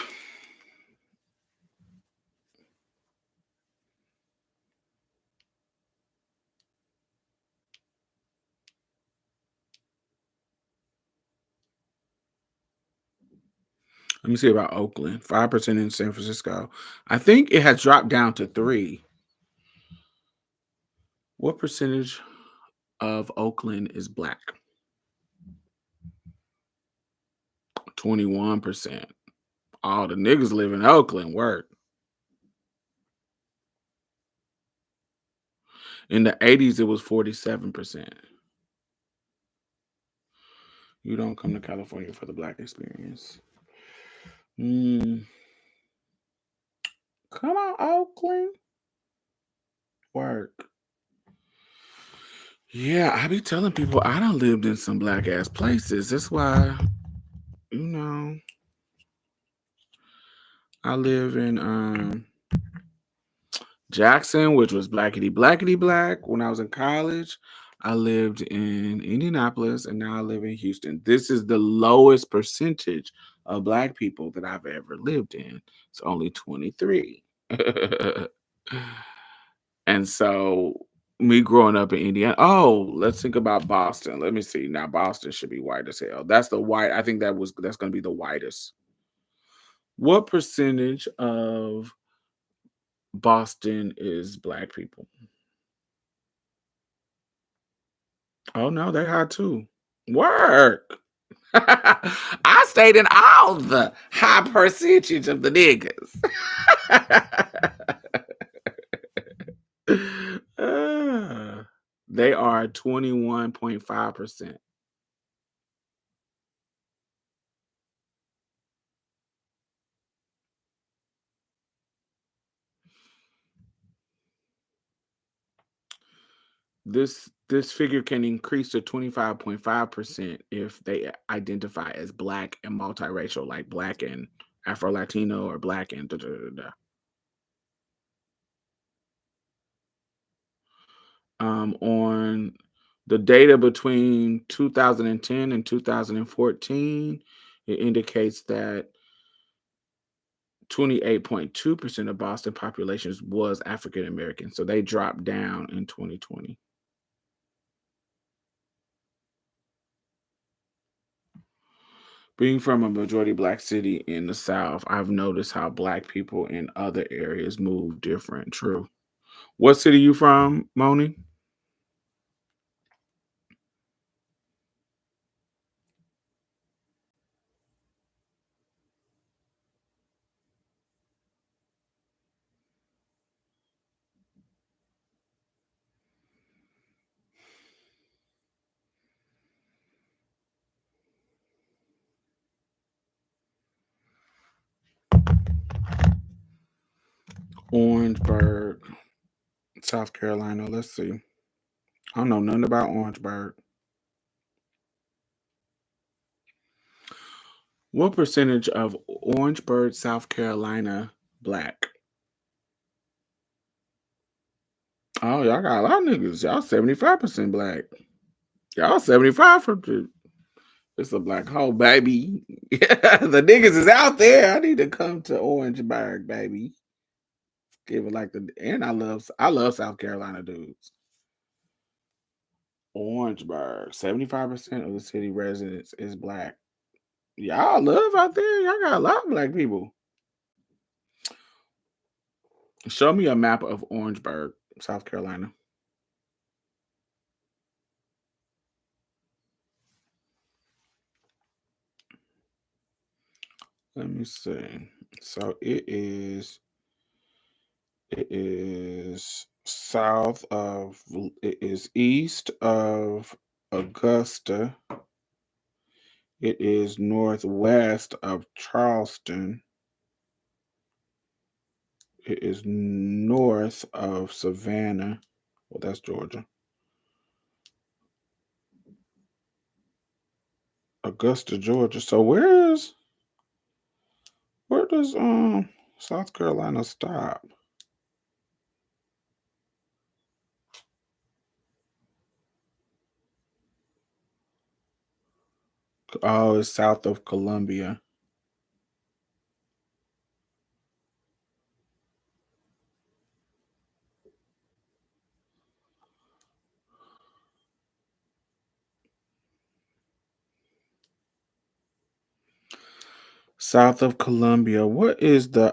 Let me see about Oakland. 5% in San Francisco. I think it has dropped down to 3%. What percentage of Oakland is Black? 21%. All the niggas live in Oakland. Work. In the 80s, it was 47%. You don't come to California for the Black experience. Come on, Oakland. Work. Yeah, I be telling people I done lived in some Black ass places. That's why, I live in Jackson, which was blackety black when I was in college. I lived in Indianapolis, and now I live in Houston. This is the lowest percentage of Black people that I've ever lived in. It's only 23. And so me growing up in Indiana, let's think about Boston. Let me see. Now Boston should be white as hell. That's the white. I think that's going to be the whitest. What percentage of Boston is Black people? Oh no, they high too. Work. I stayed in all the high percentage of the niggas. They are 21.5%. This figure can increase to 25.5% if they identify as Black and multiracial, like Black and Afro-Latino or Black and on The data between 2010 and 2014, it indicates that 28.2% of Boston populations was African American. So they dropped down in 2020. Being from a majority Black city in the South, I've noticed how Black people in other areas move different. True. What city you from, Moni? Orangeburg, South Carolina. Let's see. I don't know nothing about Orangeburg. What percentage of Orangeburg, South Carolina, Black? Oh, y'all got a lot of niggas. Y'all 75% Black. Y'all 75 from the. It's a black hole, baby. The niggas is out there. I need to come to Orangeburg, baby. Give it like the and I love South Carolina dudes. Orangeburg, 75% of the city residents is Black. Y'all love out there. Y'all got a lot of Black people. Show me a map of Orangeburg, South Carolina. Let me see. So it is east of Augusta. It is northwest of Charleston. It is north of Savannah. Well, that's Georgia. Augusta, Georgia. So where does South Carolina stop? Oh, it's south of Columbia. South of Columbia. What is the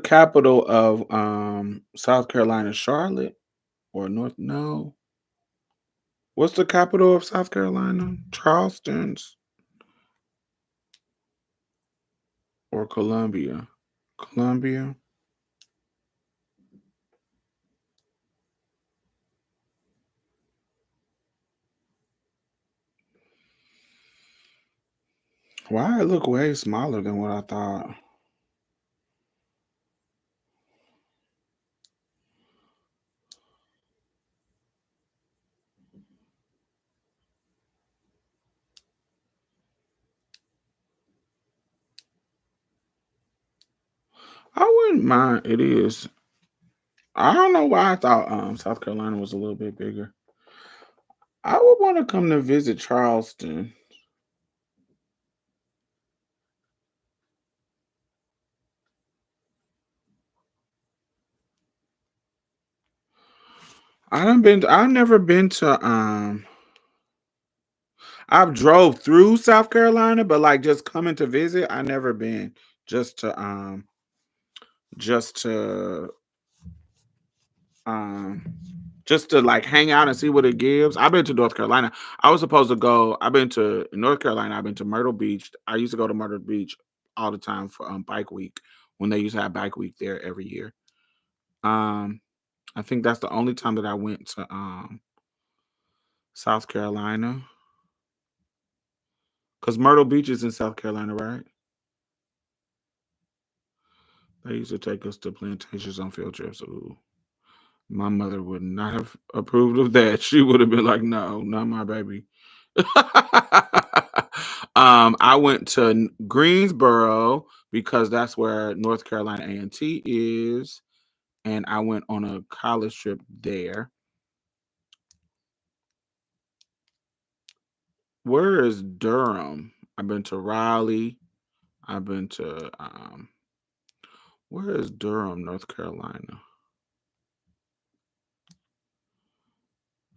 capital of South Carolina? Charlotte or North? No. What's the capital of South Carolina? Charleston's or Columbia? Columbia. Why it look way smaller than what I thought? I wouldn't mind. It is. I don't know why I thought South Carolina was a little bit bigger. I would want to come to visit Charleston. I've never been to I've drove through South Carolina, but like just coming to visit, I never been just to just to um just to like hang out and see what it gives. I've been to North Carolina. I was supposed to go. I've been to North Carolina. I've been to Myrtle Beach. I used to go to Myrtle Beach all the time for Bike Week when they used to have Bike Week there every year. Um, I think that's the only time that I went to South Carolina because Myrtle Beach is in South Carolina, right? They used to take us to plantations on field trips. Ooh. My mother would not have approved of that. She would have been like, "No, not my baby." I went to Greensboro because that's where North Carolina A&T is, and I went on a college trip there. Where is Durham? I've been to Raleigh. I've been to where is Durham, North Carolina?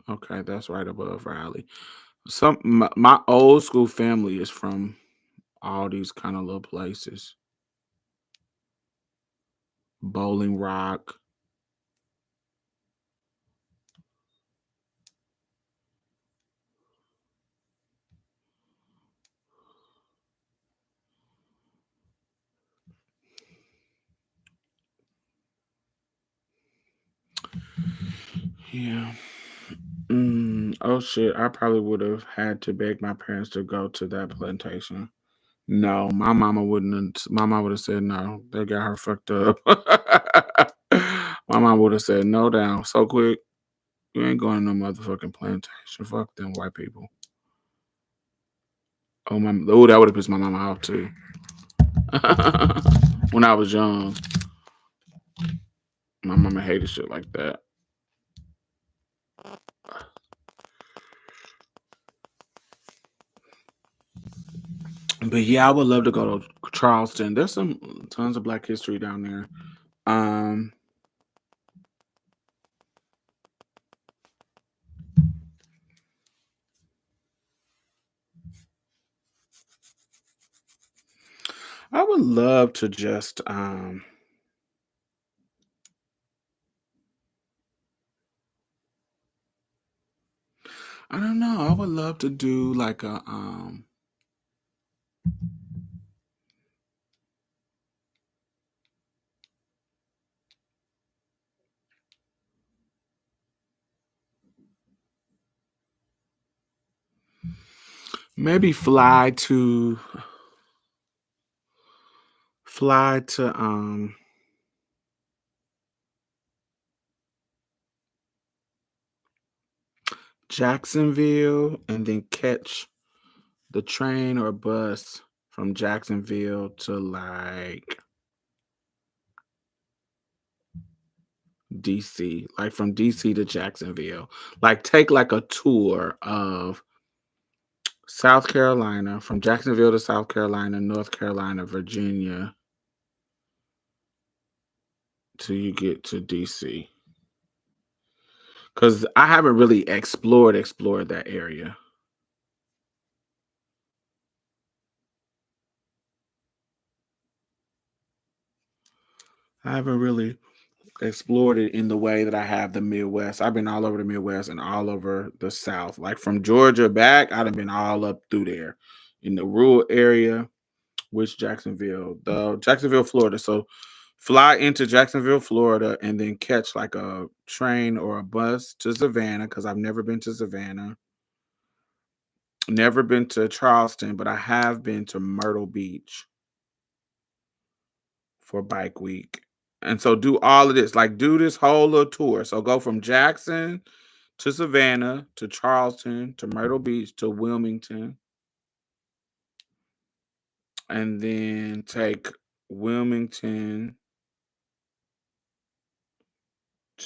Okay, that's right above Raleigh. My old school family is from all these kind of little places. Bowling Rock. Yeah. Oh shit! I probably would have had to beg my parents to go to that plantation. No, my mama wouldn't. My mama would have said no. They got her fucked up. My mom would have said no down so quick. You ain't going to no motherfucking plantation. Fuck them white people. Oh my! Oh, that would have pissed my mama off too. When I was young, my mama hated shit like that. But yeah, I would love to go to Charleston. There's some tons of Black history down there. Um, I would love to just I don't know. I would love to do like a maybe fly to Jacksonville and then catch the train or bus from Jacksonville to like DC, like from DC to Jacksonville. Like take like a tour of South Carolina, from Jacksonville to South Carolina, North Carolina, Virginia, till you get to DC. Because I haven't really explored that area. I haven't really explored it in the way that I have the Midwest. I've been all over the Midwest and all over the South. Like from Georgia back, I'd have been all up through there in the rural area, which Jacksonville, Florida. So fly into Jacksonville, Florida, and then catch like a train or a bus to Savannah because I've never been to Savannah. Never been to Charleston, but I have been to Myrtle Beach for Bike Week. And so do all of this, like do this whole little tour. So go from Jackson to Savannah to Charleston to Myrtle Beach to Wilmington, and then take Wilmington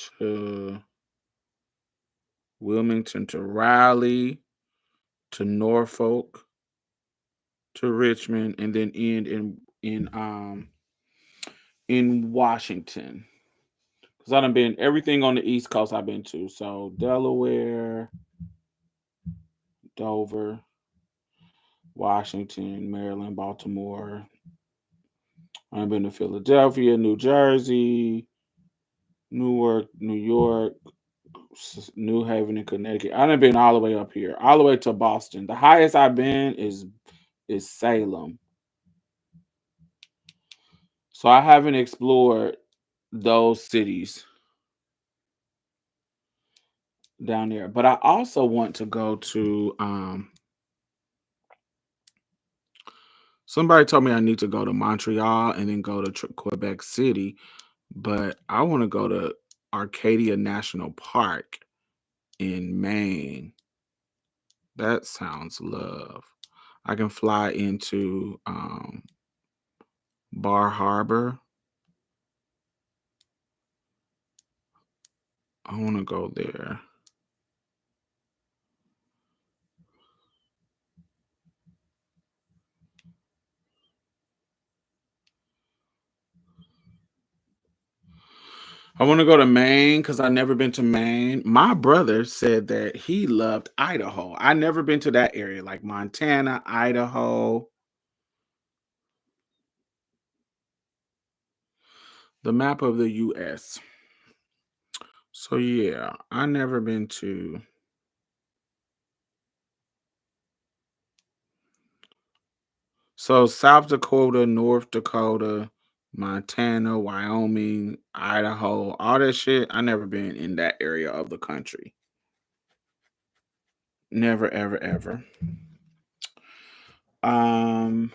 to Raleigh to Norfolk to Richmond, and then end in Washington. Because I done been everything on the East Coast I've been to. So Delaware, Dover, Washington, Maryland, Baltimore. I've been to Philadelphia, New Jersey, Newark, New York, New Haven, and Connecticut. I done been all the way up here, all the way to Boston. The highest I've been is Salem. So I haven't explored those cities down there. But I also want to go to somebody told me I need to go to Montreal and then go to Quebec City, but I want to go to Arcadia National Park in Maine. That sounds love. I can fly into Bar Harbor I want to go there. I want to go to Maine because I've never been to Maine. My brother said that he loved Idaho. I never been to that area, like Montana, Idaho. The map of the U.S. So yeah, I never been to. So South Dakota, North Dakota, Montana, Wyoming, Idaho, all that shit. I never been in that area of the country. Never, ever, ever. Um,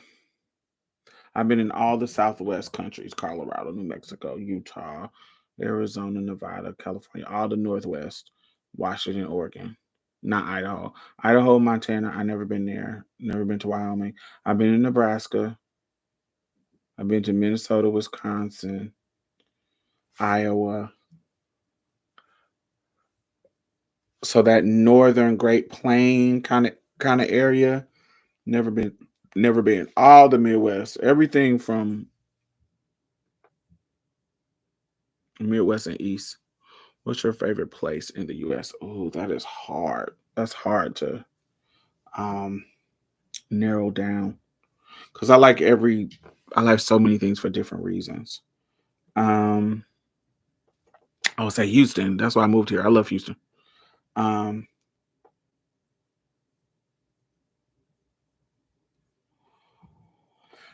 I've been in all the Southwest countries: Colorado, New Mexico, Utah, Arizona, Nevada, California, all the Northwest, Washington, Oregon. Not Idaho. Idaho, Montana. I never been there. Never been to Wyoming. I've been in Nebraska. I've been to Minnesota, Wisconsin, Iowa. So that northern Great Plain kind of area. Never been. Never been. All the Midwest. Everything from Midwest and East. What's your favorite place in the US? Oh, that is hard. That's hard to um narrow down because I like so many things for different reasons. Um I would say Houston. That's why I moved here. I love Houston. Um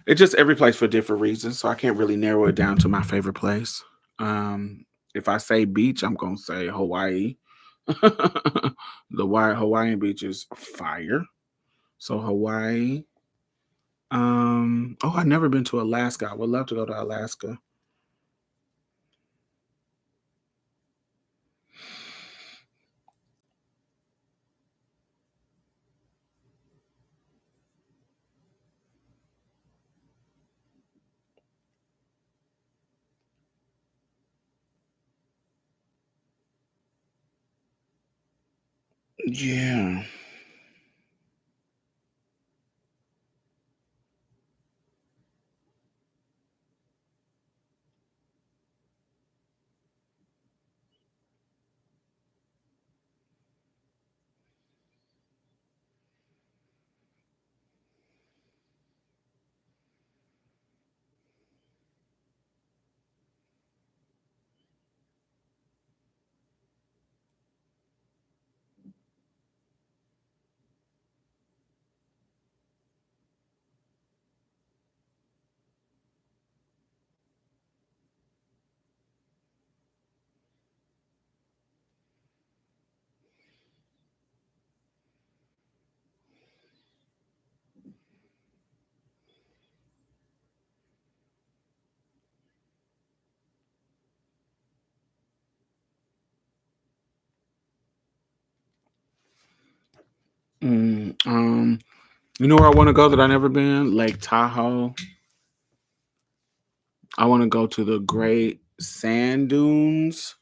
it's just every place for different reasons, so I can't really narrow it down to my favorite place. If I say beach, I'm gonna say Hawaii. Hawaiian beach is fire. So Hawaii. Oh, I've never been to Alaska. I would love to go to Alaska. Yeah. Mm, you know where I want to go that I never been? Lake Tahoe. I want to go to the Great Sand Dunes.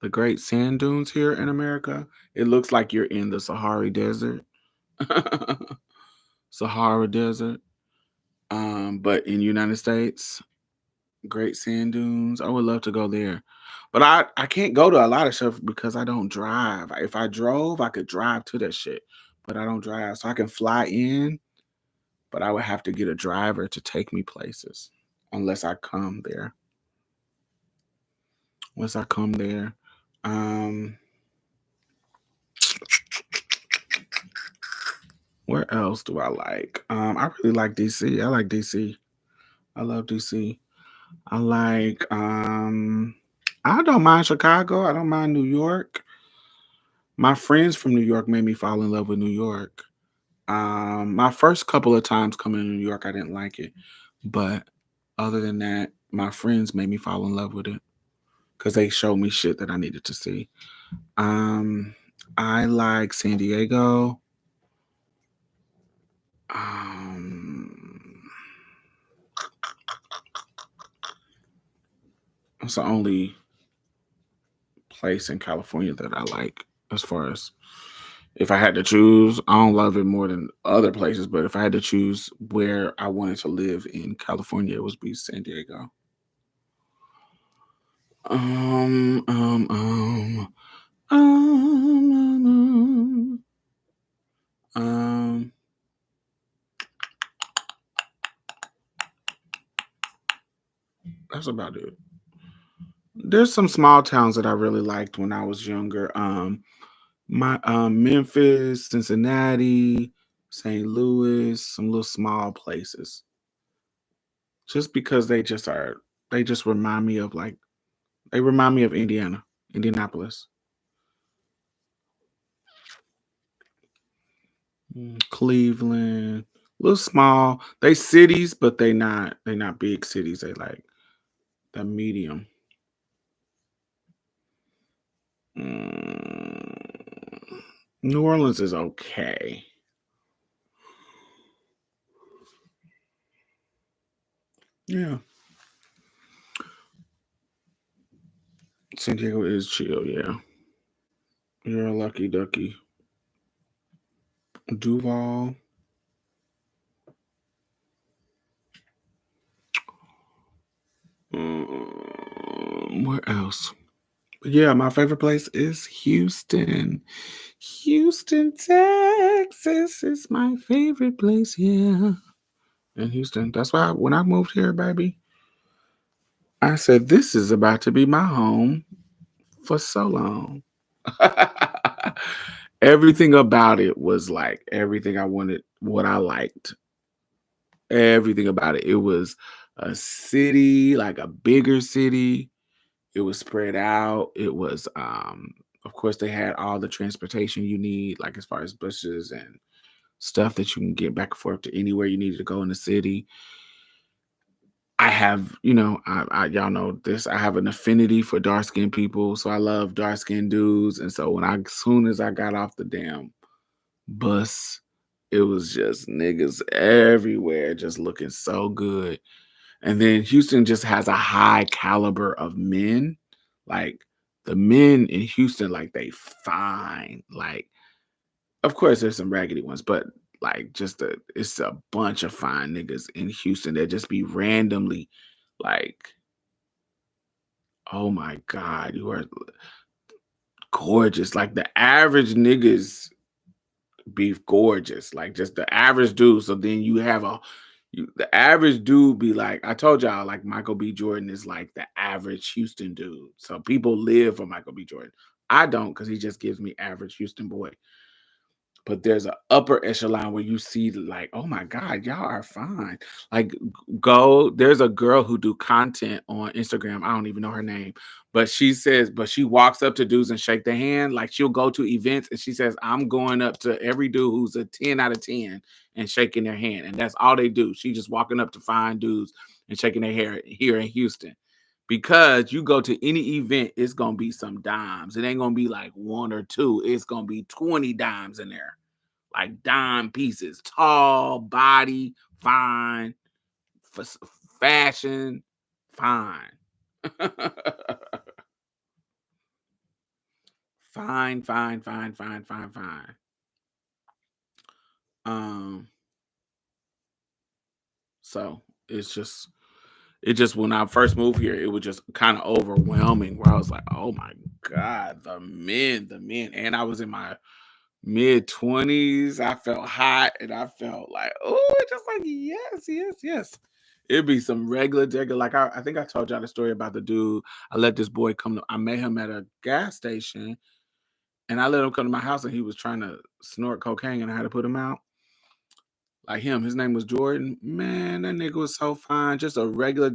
The Great Sand Dunes here in America. It looks like you're in the Sahara Desert. Sahara Desert. But in United States, Great Sand Dunes. I would love to go there. But I can't go to a lot of stuff because I don't drive. If I drove, I could drive to that shit. But I don't drive. So I can fly in, but I would have to get a driver to take me places unless I come there. Once I come there. Um where else do I like? I really like DC. I like DC. I love DC. I like I don't mind Chicago. I don't mind New York. My friends from New York made me fall in love with New York. My first couple of times coming to New York, I didn't like it, but other than that, my friends made me fall in love with it because they showed me shit that I needed to see. Um, I like San Diego. Um, that's the only place in California that I like. As far as if I had to choose, I don't love it more than other places, but if I had to choose where I wanted to live in California, it would be San Diego. Um, um, um, um, um, that's about it. There's some small towns that I really liked when I was younger. My Memphis, Cincinnati, St. Louis, some little small places. Just because they just remind me of they remind me of Indiana, Indianapolis, Cleveland, little small. They cities, but they not big cities. They like the medium. Mm, New Orleans is okay. Yeah, San Diego is chill. Yeah, you're a lucky ducky. Duval. Where else? But yeah, my favorite place is Houston. Houston, Texas is my favorite place. Yeah, in Houston. That's why when I moved here, baby, I said this is about to be my home for so long. Everything about it was like everything I wanted, what I liked. Everything about it. It was a city, like a bigger city. It was spread out. It was of course they had all the transportation you need, like as far as buses and stuff that you can get back and forth to anywhere you needed to go in the city. I have, y'all know this. I have an affinity for dark skinned people, so I love dark skinned dudes. And so as soon as I got off the damn bus, it was just niggas everywhere, just looking so good. And then Houston just has a high caliber of men. Like the men in Houston, like they fine. Like, of course, there's some raggedy ones, but like it's a bunch of fine niggas in Houston that just be randomly like, oh my God, you are gorgeous. Like the average niggas be gorgeous, like just the average dude. So then you have the average dude be like, I told y'all, like Michael B. Jordan is like the average Houston dude. So people live for Michael B. Jordan. I don't, because he just gives me average Houston boy. But there's an upper echelon where you see like, oh my God, y'all are fine. Like there's a girl who do content on Instagram. I don't even know her name, but she walks up to dudes and shake their hand. Like she'll go to events and she says, I'm going up to every dude who's a 10 out of 10 and shaking their hand. And that's all they do. She just walking up to fine dudes and shaking their hair here in Houston. Because you go to any event, it's gonna be some dimes. It ain't gonna be like one or two. It's gonna be 20 dimes in there, like dime pieces. Tall, body, fine, fashion, fine, fine, fine, fine, fine, fine, fine. Um, so it just when I first moved here, it was just kind of overwhelming. Where I was like, oh my God, the men, and I was in my mid-20s. I felt hot and I felt like, oh, just like, yes, yes, yes. It'd be some regular. Like I think I told y'all the story about the dude. I let this boy I met him at a gas station and I let him come to my house and he was trying to snort cocaine and I had to put him out. Like him, his name was Jordan. Man, that nigga was so fine. Just a regular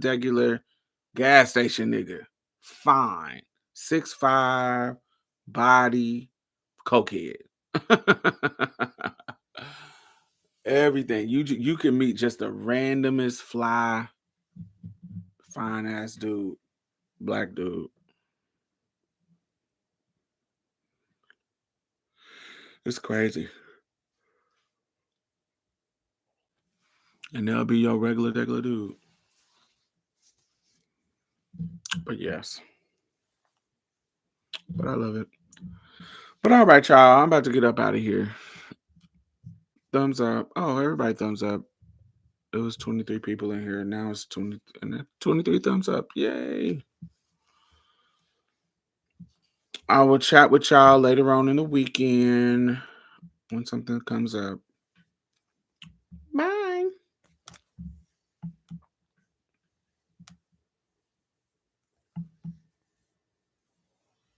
gas station nigga. Fine. 6'5", body, cokehead. Everything. You can meet just the randomest fly, fine ass dude, black dude. It's crazy. And they'll be your regular dude. But yes. but I love it. But all right, y'all, I'm about to get up out of here. Thumbs up. Oh, everybody thumbs up. It was 23 people in here. Now it's 23 thumbs up. Yay. I will chat with y'all later on in the weekend when something comes up. Bye.